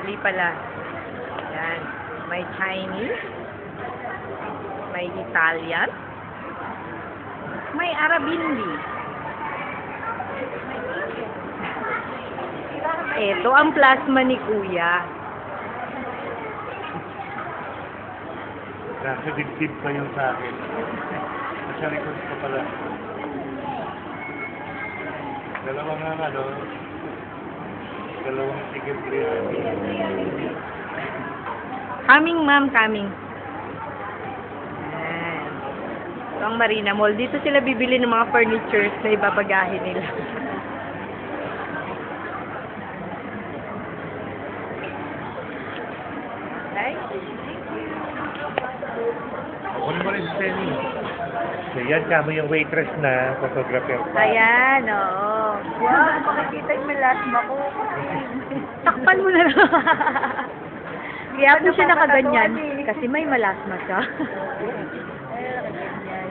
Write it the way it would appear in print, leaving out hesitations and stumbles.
Mali pala. Yan. May Chinese. May Italian. May Arabindi. Ito ang plasma ni Kuya. Nasa dibdib pa yung sa akin. Nasa likod pa pala. Dalawang ticket biryani. Coming, ma'am, coming. Yan. Ito ang Marina Mall. Dito sila bibili ng mga furnitures na ibabagahin nila. Okay? Ako naman rin si Penny. So yan, kamo yung waitress na photographer pa. Ayan, oo. Wow, makikita yung melasma ko. Takpan mo na lang. Kaya po siya nakaganyan. Kasi may malasma siya. Ay, nakaganyan.